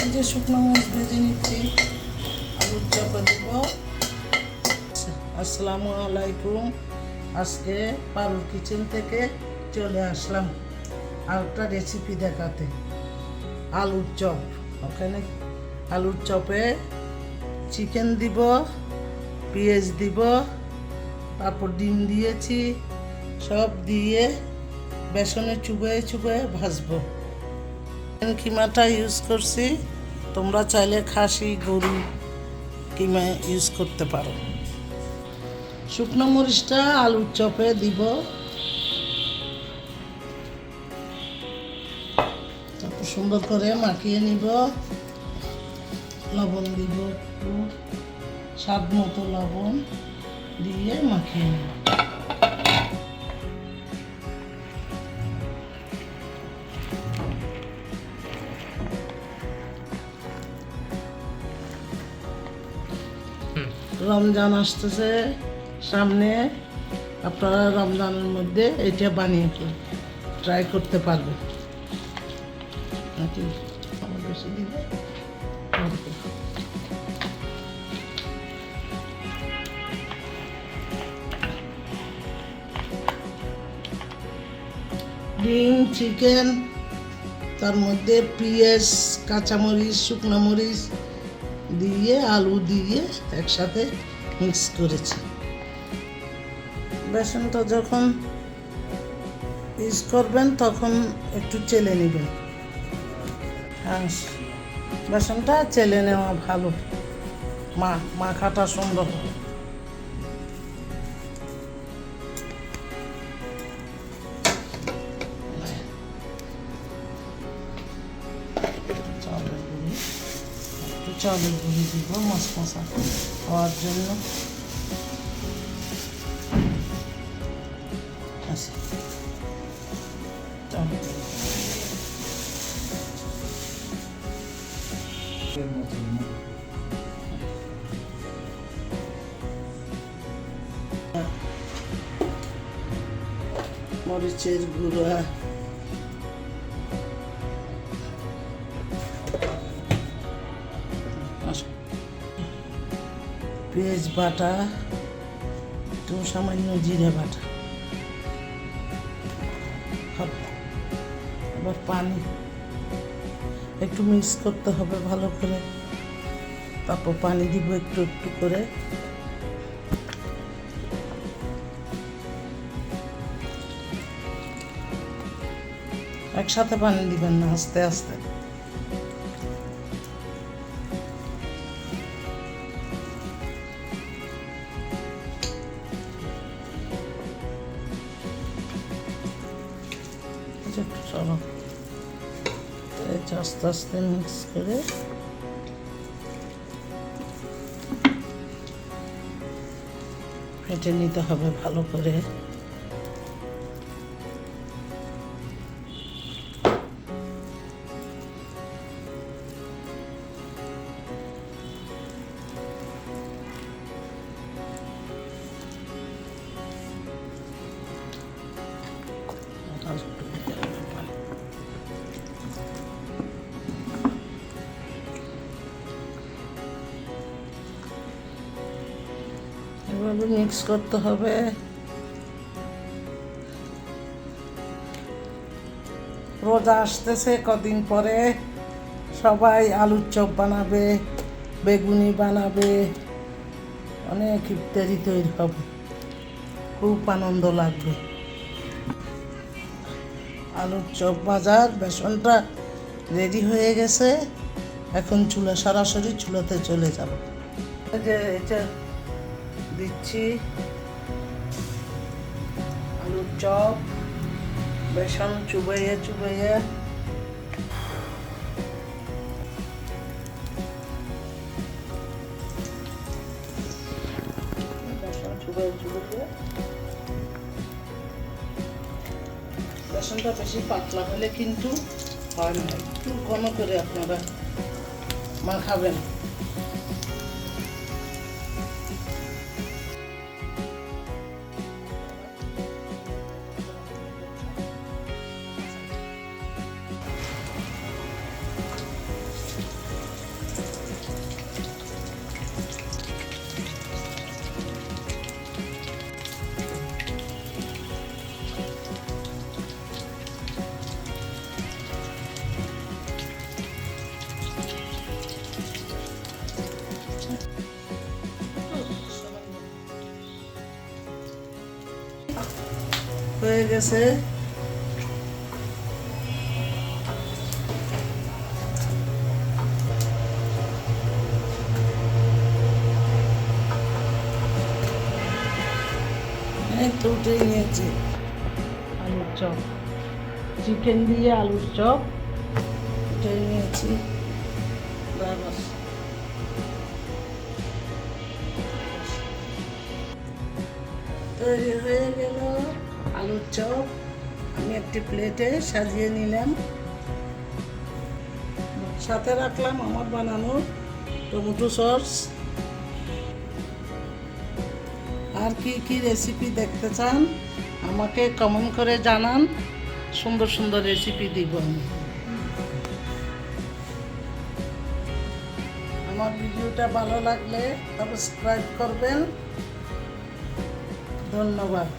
এই যে শুকনো মরিচ ভেজে নিচ্ছি, আলুর চপে দেব। আসসালামু আলাইকুম। আজকে পারুর কিচেন থেকে চলে আসলাম আর একটা রেসিপি দেখাতে, আলুর চপ। ওখানে আলুর চপে চিকেন দিব, পেঁয়াজ দিব, তারপর ডিম দিয়েছি, সব দিয়ে বেসনে চুবিয়ে চুবিয়ে ভাজবো। কিমাটা ইউজ করছি, তোমরা চাইলে খাসি গরু কিমা ইউজ করতে পারো। শুকনো মরিচটা আলুর চপে দিব, তারপর সুন্দর করে মাখিয়ে নিব। লবণ দিব, একটু স্বাদ মতো লবণ দিয়ে মাখিয়ে নিব। রমজান আসতেছে সামনে, আপনারা রমজানের মধ্যে এটা বানিয়ে ট্রাই করতে পারবেন নাকি বেশি দিবে। ডিম, চিকেন, তার মধ্যে পেঁয়াজ, কাঁচামরিচ, শুকনো মরিচ দিয়ে আলু দিয়ে একসাথে মিক্স করেছি। বেসনটা যখন ইউজ করবেন তখন একটু চেলে নেবেন। হ্যাঁ, বেসনটা চেলে নেওয়া ভালো, মাখাটা সুন্দর হয়। চালের গুঁড়ি দিব মশমশা হওয়ার জন্য। মরিচের গুঁড়া, পেঁয়াজ বাটা, একটু সামান্য জিরে বাটা, এবার পানি একটু মিক্স করতে হবে ভালো করে। তারপর পানি দিব একটু একটু করে। একসাথে পানি দিবেন না, আস্তে আস্তে। চলো আস্তে আস্তে মিক্স করে ফেটে নিতে হবে ভালো করে। এভাবে মিক্স করতে হবে। রোজা আসতেছে কদিন পরে, সবাই আলুর চপ বানাবে, বেগুনি বানাবে, অনেক ইফতারি তৈরি হবে, খুব আনন্দ লাগবে। আলুর চপ ভাজার বেসনটা রেডি হয়ে গেছে, এখন সরাসরি চুলাতে চলে যাব। যে এটা দিচ্ছি আলুর চপ, বেসন চুবাইয়ে চুবাইয়ে বেসনটা বেশি পাতলা হলে কিন্তু হয় না, একটু ঘন করে আপনারা মাখাবেন। হয়ে গেছে। তো উঠে নিয়েছি আলুর চপ, চিকেন দিয়ে আলুর চপ উঠে নিয়েছি। তৈরি হয়ে গেল আলুর চপ। আমি একটি প্লেটে সাজিয়ে নিলাম, সাথে রাখলাম আমার বানানো টমেটো সস। আর কি কি রেসিপি দেখতে চান আমাকে কমেন্ট করে জানান, সুন্দর সুন্দর রেসিপি দিব আমি। আমার ভিডিওটা ভালো লাগলে সাবস্ক্রাইব করবেন। ধন্যবাদ।